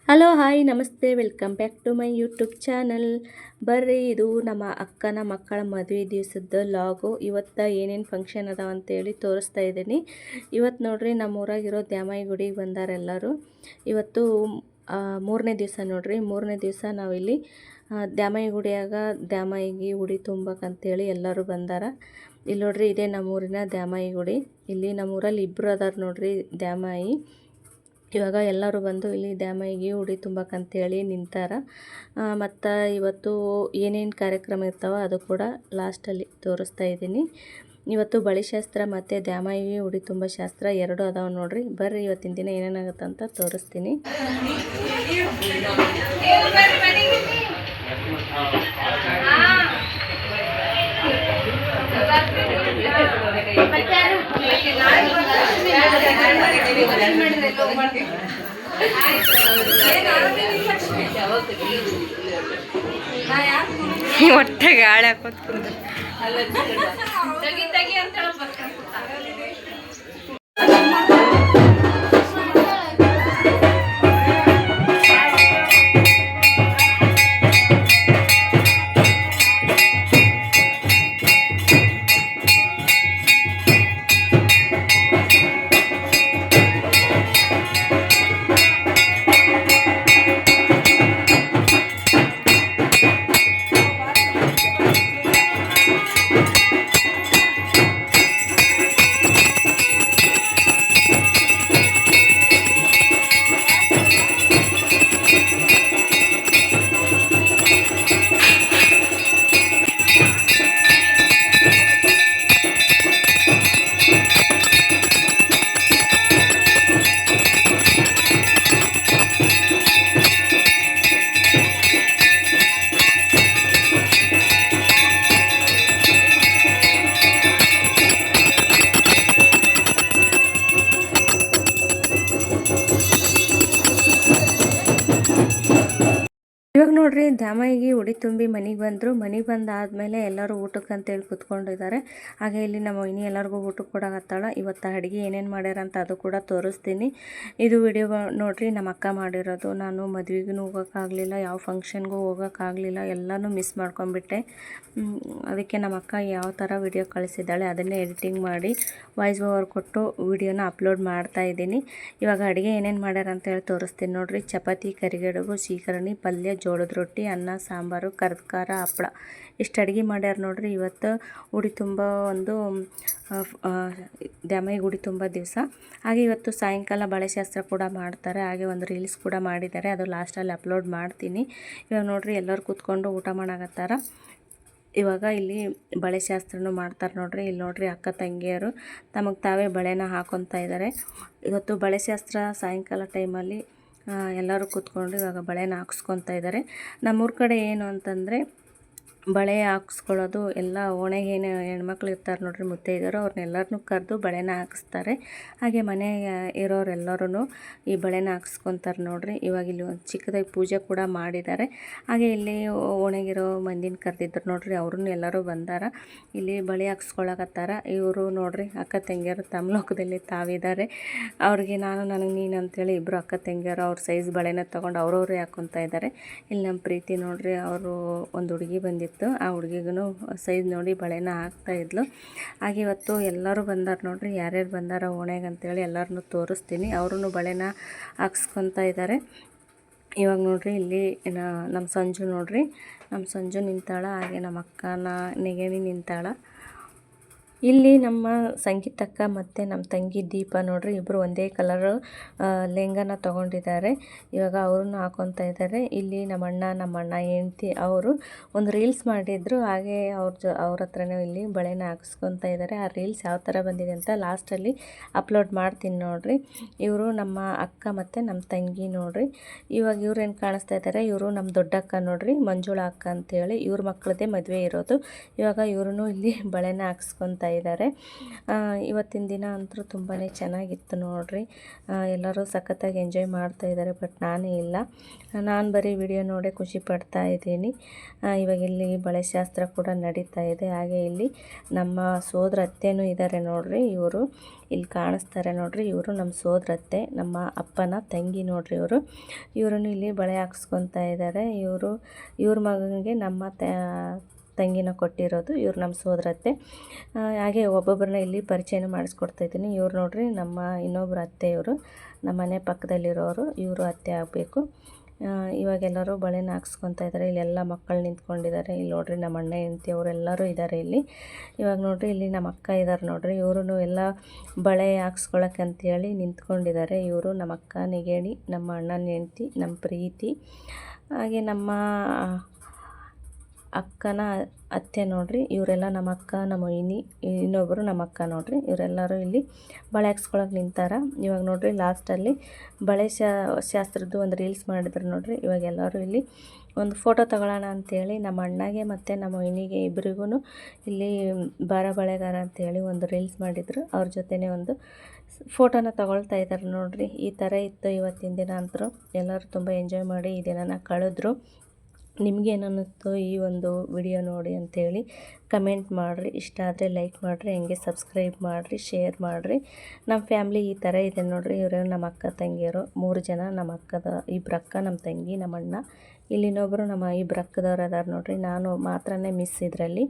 Hello hi ನಮಸ್ತೆ welcome back to my YouTube channel. ಬರ್ರಿ, ಇದು ನಮ್ಮ ಅಕ್ಕನ ಮಕ್ಕಳ ಮದುವೆ ದಿವಸದ ಲಾಗು. ಇವತ್ತು ಏನೇನು ಫಂಕ್ಷನ್ ಅದಾವ ಅಂತೇಳಿ ತೋರಿಸ್ತಾ ಇದ್ದೀನಿ. ಇವತ್ತು ನೋಡ್ರಿ ನಮ್ಮೂರಾಗಿರೋ ದ್ಯಾಮಾಯಿ ಗುಡಿಗೆ ಬಂದಾರ ಎಲ್ಲರೂ. ಇವತ್ತು ಮೂರನೇ ದಿವಸ ನೋಡ್ರಿ. ಮೂರನೇ ದಿವಸ ನಾವಿಲ್ಲಿ ದ್ಯಾಮಾಯಿ ಗುಡಿಯಾಗ ದ್ಯಾಮಾಯಿಗೆ ಉಡಿ ತುಂಬಕ್ಕಂತೇಳಿ ಎಲ್ಲರೂ ಬಂದಾರ. ಇಲ್ಲಿ ನೋಡ್ರಿ, ಇದೇ ನಮ್ಮೂರಿನ ದ್ಯಾಮಾಯಿ ಗುಡಿ. ಇಲ್ಲಿ ನಮ್ಮೂರಲ್ಲಿ ಇಬ್ಬರು ಅದಾರ ನೋಡ್ರಿ ದ್ಯಾಮಾಯಿ. ಇವಾಗ ಎಲ್ಲರೂ ಬಂದು ಇಲ್ಲಿ ದ್ಯಾಮಾಯಿಗೆ ಉಡಿ ತುಂಬಕ್ಕಂತೇಳಿ ನಿಂತಾರ. ಮತ್ತು ಇವತ್ತು ಏನೇನು ಕಾರ್ಯಕ್ರಮ ಇರ್ತಾವ ಅದು ಕೂಡ ಲಾಸ್ಟಲ್ಲಿ ತೋರಿಸ್ತಾ ಇದ್ದೀನಿ. ಇವತ್ತು ಬಳಿಶಾಸ್ತ್ರ ಮತ್ತು ದ್ಯಾಮಾಯಿಗೆ ಉಡಿ ತುಂಬ ಶಾಸ್ತ್ರ ಎರಡೂ ಅದಾವ ನೋಡ್ರಿ. ಬರ್ರಿ ಇವತ್ತಿನ ದಿನ ಏನೇನಾಗುತ್ತೆ ಅಂತ ತೋರಿಸ್ತೀನಿ. ಹೊಟ್ಟೆ ಗಾಳಿ ಹಾಕೋದು ಇವಾಗ ನೋಡ್ರಿ, ದ್ಯಾಮಾಯಿಗೆ ಉಡಿ ತುಂಬಿ ಮನೆಗೆ ಬಂದರು. ಮನೆಗೆ ಬಂದಾದಮೇಲೆ ಎಲ್ಲರೂ ಊಟಕ್ಕೆ ಅಂತೇಳಿ ಕೂತ್ಕೊಂಡಿದ್ದಾರೆ. ಹಾಗೆ ಇಲ್ಲಿ ನಮ್ಮ ವೈನಿ ಎಲ್ಲರಿಗೂ ಊಟಕ್ಕೆ ಕೊಡಕತ್ತಾಳ. ಇವತ್ತು ಅಡುಗೆ ಏನೇನು ಮಾಡ್ಯಾರ ಅಂತ ಅದು ಕೂಡ ತೋರಿಸ್ತೀನಿ. ಇದು ವಿಡಿಯೋ ನೋಡ್ರಿ ನಮ್ಮ ಅಕ್ಕ ಮಾಡಿರೋದು. ನಾನು ಮದುವೆಗೂ ಹೋಗೋಕ್ಕಾಗಲಿಲ್ಲ, ಯಾವ ಫಂಕ್ಷನ್ಗೂ ಹೋಗೋಕ್ಕಾಗಲಿಲ್ಲ, ಎಲ್ಲನೂ ಮಿಸ್ ಮಾಡ್ಕೊಂಡ್ಬಿಟ್ಟೆ. ಅದಕ್ಕೆ ನಮ್ಮ ಅಕ್ಕ ಯಾವ ಥರ ವಿಡಿಯೋ ಕಳಿಸಿದ್ದಾಳೆ ಅದನ್ನೇ ಎಡಿಟಿಂಗ್ ಮಾಡಿ ವಾಯ್ಸ್ ಓವರ್ ಕೊಟ್ಟು ವಿಡಿಯೋನ ಅಪ್ಲೋಡ್ ಮಾಡ್ತಾ ಇದ್ದೀನಿ. ಇವಾಗ ಅಡುಗೆ ಏನೇನು ಮಾಡ್ಯಾರ ಅಂತೇಳಿ ತೋರಿಸ್ತೀನಿ ನೋಡ್ರಿ. ಚಪಾತಿ, ಕರಿಗಡುಬು, ಸೀಕರಣಿ, ಪಲ್ಯ, ಜೋಳದ ರೊಟ್ಟಿ, ಅನ್ನ, ಸಾಂಬಾರು, ಕರ್ದ ಖಾರ, ಹಪ್ಪಳ ಇಷ್ಟು ಅಡುಗೆ ಮಾಡ್ಯಾರ ನೋಡ್ರಿ. ಇವತ್ತು ಉಡಿ ತುಂಬ ಒಂದು ದ್ಯಾಮಾಯಿಗೆ ಉಡಿ ತುಂಬ ದಿವಸ. ಹಾಗೆ ಇವತ್ತು ಸಾಯಂಕಾಲ ಬಳೆಶಾಸ್ತ್ರ ಕೂಡ ಮಾಡ್ತಾರೆ. ಹಾಗೆ ಒಂದು ರೀಲ್ಸ್ ಕೂಡ ಮಾಡಿದ್ದಾರೆ, ಅದು ಲಾಸ್ಟಲ್ಲಿ ಅಪ್ಲೋಡ್ ಮಾಡ್ತೀನಿ. ಇವಾಗ ನೋಡ್ರಿ ಎಲ್ಲರೂ ಕೂತ್ಕೊಂಡು ಊಟ ಮಾಡಕತ್ತಾರ. ಇವಾಗ ಇಲ್ಲಿ ಬಳೆಶಾಸ್ತ್ರನೂ ಮಾಡ್ತಾರೆ ನೋಡ್ರಿ. ಇಲ್ಲಿ ನೋಡ್ರಿ ಅಕ್ಕ ತಂಗಿಯರು ತಮಗೆ ತಾವೇ ಬಳೆನ ಹಾಕೊತಾ ಇದ್ದಾರೆ. ಇವತ್ತು ಬಳೆಶಾಸ್ತ್ರ ಸಾಯಂಕಾಲ ಟೈಮಲ್ಲಿ ಎಲ್ಲರೂ ಕೂತ್ಕೊಂಡು ಇವಾಗ ಬಳೆನ ಹಾಕ್ಸ್ಕೊತಾ ಇದ್ದಾರೆ. ನಮ್ಮೂರ ಕಡೆ ಏನು ಅಂತಂದರೆ ಬಳೆ ಹಾಕ್ಸ್ಕೊಳ್ಳೋದು ಎಲ್ಲ ಓಣೆಗೇನು ಹೆಣ್ಮಕ್ಳು ಇರ್ತಾರೆ ನೋಡ್ರಿ, ಮುತ್ತೈದೆಯರು, ಅವ್ರನ್ನೆಲ್ಲರನ್ನೂ ಕರೆದು ಬಳೆನ ಹಾಕಿಸ್ತಾರೆ. ಹಾಗೆ ಮನೆಗೆ ಇರೋರೆಲ್ಲರೂ ಈ ಬಳೆನ ಹಾಕ್ಸ್ಕೊತಾರೆ ನೋಡ್ರಿ. ಇವಾಗ ಇಲ್ಲಿ ಒಂದು ಚಿಕ್ಕದಾಗಿ ಪೂಜೆ ಕೂಡ ಮಾಡಿದ್ದಾರೆ. ಹಾಗೆ ಇಲ್ಲಿ ಓಣೆಗಿರೋ ಮಂದಿನ ಕರೆದಿದ್ರು ನೋಡ್ರಿ, ಅವ್ರನ್ನೂ ಎಲ್ಲರೂ ಬಂದಾರ. ಇಲ್ಲಿ ಬಳೆ ಹಾಕ್ಸ್ಕೊಳಕತ್ತಾರ. ಇವರು ನೋಡ್ರಿ ಅಕ್ಕ ತಂಗಿಯರು ತಮ್ಮ ಲೋಕದಲ್ಲಿ ತಾವಿದ್ದಾರೆ. ಅವ್ರಿಗೆ ನನಗೆ ನೀನು ಅಂತೇಳಿ ಇಬ್ಬರು ಅಕ್ಕ ತಂಗಿಯರು ಅವ್ರ ಸೈಜ್ ಬಳೆನ ತೊಗೊಂಡು ಅವ್ರವ್ರೇ ಹಾಕ್ಕೊತಾ ಇದ್ದಾರೆ. ಇಲ್ಲಿ ನಮ್ಮ ಪ್ರೀತಿ ನೋಡ್ರಿ, ಅವರು ಒಂದು ಹುಡುಗಿ ಬಂದಿತ್ತು, ಆ ಹುಡುಗಿಗೂ ಸೈಜ್ ನೋಡಿ ಬಳೆನ ಹಾಕ್ತಾ ಇದ್ಲು. ಹಾಗೆ ಇವತ್ತು ಎಲ್ಲರೂ ಬಂದಾರ ನೋಡ್ರಿ. ಯಾರ್ಯಾರು ಬಂದಾರ ಓಣೆಗೆ ಅಂತೇಳಿ ಎಲ್ಲರನ್ನೂ ತೋರಿಸ್ತೀನಿ. ಅವ್ರೂ ಬಳೆನ ಹಾಕ್ಸ್ಕೊತಾ ಇದ್ದಾರೆ. ಇವಾಗ ನೋಡ್ರಿ ಇಲ್ಲಿ ನಮ್ಮ ಸಂಜು ನೋಡ್ರಿ, ನಮ್ಮ ಸಂಜು ನಿಂತಾಳ. ಹಾಗೆ ನಮ್ಮ ಅಕ್ಕನ ನೆಗಣಿ ನಿಂತಾಳ. ಇಲ್ಲಿ ನಮ್ಮ ಸಂಗೀತಕ್ಕ ಮತ್ತು ನಮ್ಮ ತಂಗಿ ದೀಪ ನೋಡ್ರಿ, ಇಬ್ಬರು ಒಂದೇ ಕಲರ್ ಲೆಹಂಗಾನ ತೊಗೊಂಡಿದ್ದಾರೆ. ಇವಾಗ ಅವ್ರನ್ನ ಹಾಕೊತಾ ಇದ್ದಾರೆ. ಇಲ್ಲಿ ನಮ್ಮ ಅಣ್ಣ ಹೆಂಡ್ತಿ ಅವರು ಒಂದು ರೀಲ್ಸ್ ಮಾಡಿದ್ರು. ಹಾಗೆ ಅವ್ರ ಹತ್ರನೇ ಇಲ್ಲಿ ಬಳೆನ ಹಾಕಿಸ್ಕೊತಾ ಇದ್ದಾರೆ. ಆ ರೀಲ್ಸ್ ಯಾವ ಥರ ಬಂದಿದೆ ಅಂತ ಲಾಸ್ಟಲ್ಲಿ ಅಪ್ಲೋಡ್ ಮಾಡ್ತೀನಿ ನೋಡ್ರಿ. ಇವರು ನಮ್ಮ ಅಕ್ಕ ಮತ್ತು ನಮ್ಮ ತಂಗಿ ನೋಡ್ರಿ. ಇವಾಗ ಇವ್ರೇನು ಕಾಣಿಸ್ತಾ ಇದ್ದಾರೆ, ಇವರು ನಮ್ಮ ದೊಡ್ಡಕ್ಕ ನೋಡ್ರಿ, ಮಂಜುಳಾ ಅಕ್ಕ ಅಂತೇಳಿ. ಇವ್ರ ಮಕ್ಕಳದೇ ಮದುವೆ ಇರೋದು. ಇವಾಗ ಇವ್ರೂ ಇಲ್ಲಿ ಬಳೆನ ಹಾಕ್ಸ್ಕೊತಾ ಇದ್ದಾರೆ. ಇವತ್ತಿನ ದಿನ ಅಂತೂ ತುಂಬಾ ಚೆನ್ನಾಗಿತ್ತು ನೋಡಿರಿ. ಎಲ್ಲರೂ ಸಖತ್ತಾಗಿ ಎಂಜಾಯ್ ಮಾಡ್ತಾ ಇದ್ದಾರೆ. ಬಟ್ ನಾನೇ ಇಲ್ಲ, ನಾನು ಬರೀ ವಿಡಿಯೋ ನೋಡೇ ಖುಷಿ ಪಡ್ತಾ ಇದ್ದೀನಿ. ಇವಾಗ ಇಲ್ಲಿ ಬಳೆ ಶಾಸ್ತ್ರ ಕೂಡ ನಡೀತಾ ಇದೆ. ಹಾಗೆ ಇಲ್ಲಿ ನಮ್ಮ ಸೋದರ ಅತ್ತೆನೂ ಇದ್ದಾರೆ ನೋಡಿರಿ. ಇವರು ಇಲ್ಲಿ ಕಾಣಿಸ್ತಾರೆ ನೋಡಿರಿ. ಇವರು ನಮ್ಮ ಸೋದರತ್ತೆ, ನಮ್ಮ ಅಪ್ಪನ ತಂಗಿ ನೋಡಿರಿ. ಇವರನ್ನು ಇಲ್ಲಿ ಬಳೆ ಹಾಕ್ಸ್ಕೊತಾ ಇದ್ದಾರೆ. ಇವ್ರ ಮಗನಿಗೆ ನಮ್ಮ ತಂಗಿನ ಕೊಟ್ಟಿರೋದು. ಇವ್ರು ನಮ್ಮ ಸೋದರತ್ತೆ. ಹಾಗೆ ಒಬ್ಬೊಬ್ಬರನ್ನ ಇಲ್ಲಿ ಪರಿಚಯನ ಮಾಡಿಸ್ಕೊಡ್ತಾ ಇದ್ದೀನಿ. ಇವ್ರು ನೋಡಿರಿ ನಮ್ಮ ಇನ್ನೊಬ್ಬರು ಅತ್ತೆ. ಇವರು ನಮ್ಮ ಮನೆ ಪಕ್ಕದಲ್ಲಿರೋರು, ಇವರು ಅತ್ತೆ ಆಗಬೇಕು. ಇವಾಗೆಲ್ಲರೂ ಬಳೆನ ಹಾಕ್ಸ್ಕೊತಾ ಇದ್ದಾರೆ. ಇಲ್ಲೆಲ್ಲ ಮಕ್ಕಳು ನಿಂತ್ಕೊಂಡಿದ್ದಾರೆ. ಇಲ್ಲಿ ನೋಡಿರಿ ನಮ್ಮ ಅಣ್ಣ ಹೆಂಡತಿ ಅವರೆಲ್ಲರೂ ಇದ್ದಾರೆ ಇಲ್ಲಿ. ಇವಾಗ ನೋಡಿರಿ ಇಲ್ಲಿ ನಮ್ಮ ಅಕ್ಕ ಇದ್ದಾರೆ ನೋಡಿರಿ. ಇವರು ಎಲ್ಲ ಬಳೆ ಹಾಕ್ಸ್ಕೊಳಕ್ಕೆ ಅಂತೇಳಿ ನಿಂತ್ಕೊಂಡಿದ್ದಾರೆ. ಇವರು ನಮ್ಮ ಅಕ್ಕ ನಿಗೇಣಿ, ನಮ್ಮ ಅಣ್ಣನ ಹೆಂಡತಿ, ನಮ್ಮ ಪ್ರೀತಿ, ಹಾಗೆ ನಮ್ಮ ಅಕ್ಕನ ಅತ್ತೆ ನೋಡಿರಿ. ಇವರೆಲ್ಲ ನಮ್ಮ ಅಕ್ಕ, ನಮ್ಮ ಇನ್ನೊಬ್ಬರು ನಮ್ಮ ಅಕ್ಕ ನೋಡಿರಿ. ಇವರೆಲ್ಲರೂ ಇಲ್ಲಿ ಬಳೆ ಹಾಕ್ಸ್ಕೊಳಕ್ಕೆ ನಿಂತಾರ. ಇವಾಗ ನೋಡಿರಿ ಲಾಸ್ಟಲ್ಲಿ ಬಳೆ ಶಾಸ್ತ್ರದ್ದು ಒಂದು ರೀಲ್ಸ್ ಮಾಡಿದ್ರು ನೋಡಿರಿ. ಇವಾಗ ಎಲ್ಲರೂ ಇಲ್ಲಿ ಒಂದು ಫೋಟೋ ತಗೊಳ್ಳೋಣ ಅಂಥೇಳಿ ನಮ್ಮ ಅಣ್ಣಗೆ ಮತ್ತು ನಮ್ಮ ವೈನಿಗೆ ಇಬ್ಬರಿಗೂ ಇಲ್ಲಿ ಬಳೆಗಾರ ಅಂಥೇಳಿ ಒಂದು ರೀಲ್ಸ್ ಮಾಡಿದರು. ಅವ್ರ ಜೊತೆನೇ ಒಂದು ಫೋಟೋನ ತಗೊಳ್ತಾ ಇದ್ದಾರೆ ನೋಡಿರಿ. ಈ ಥರ ಇತ್ತು ಇವತ್ತಿನ ದಿನ ಅಂತೂ. ಎಲ್ಲರೂ ತುಂಬ ಎಂಜಾಯ್ ಮಾಡಿ ಈ ದಿನನ ಕಳೆದ್ರು. ನಿಮಗೇನಿಸ್ತು ಈ ಒಂದು ವಿಡಿಯೋ ನೋಡಿ ಅಂಥೇಳಿ ಕಮೆಂಟ್ ಮಾಡಿರಿ. ಇಷ್ಟ ಆದರೆ ಲೈಕ್ ಮಾಡಿರಿ, ಹಂಗೆ ಸಬ್ಸ್ಕ್ರೈಬ್ ಮಾಡಿರಿ, ಶೇರ್ ಮಾಡಿರಿ. ನಮ್ಮ ಫ್ಯಾಮ್ಲಿ ಈ ಥರ ಇದೆ ನೋಡಿರಿ. ಇವರು ನಮ್ಮ ಅಕ್ಕ ತಂಗಿಯರು 3 ಜನ. ನಮ್ಮ ಅಕ್ಕದ 2 ಅಕ್ಕ, ನಮ್ಮ ತಂಗಿ, ನಮ್ಮ ಅಣ್ಣ. ಇಲ್ಲಿನೊಬ್ಬರು ನಮ್ಮ 2 ಅಕ್ಕದವ್ರು ಅದಾರ ನೋಡಿರಿ. ನಾನು ಮಾತ್ರನೇ ಮಿಸ್ ಇದರಲ್ಲಿ.